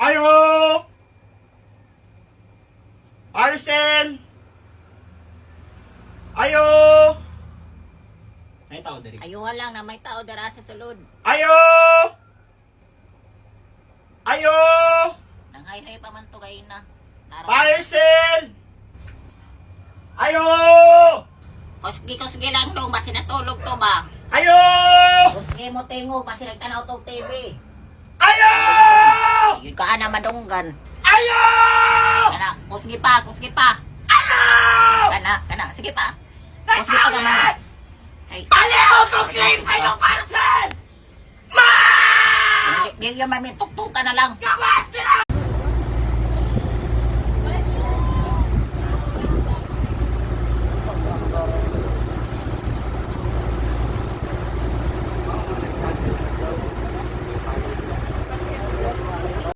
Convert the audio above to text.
Ayo! Arcel! Ayo! May tao diri. Ayuhan lang na may tao dara sa sulod. Ayo! Ayo! Nanghay-hay pa man to gay na. Arcel! Ayo! Kusgi lang dong, basi natulog to ba? Ayo! Kusgi mo tingog, basi nagtanaw tong TV. Ayo! Yun ka na madunggan. Ayo! Kana, kusgi pa. Ayo! Kana, sige pa. Kusgi pa gamay. Ay, Paliho ko claim sa iyong parcel! Ma! di yung may tuktukan na lang. Gawa!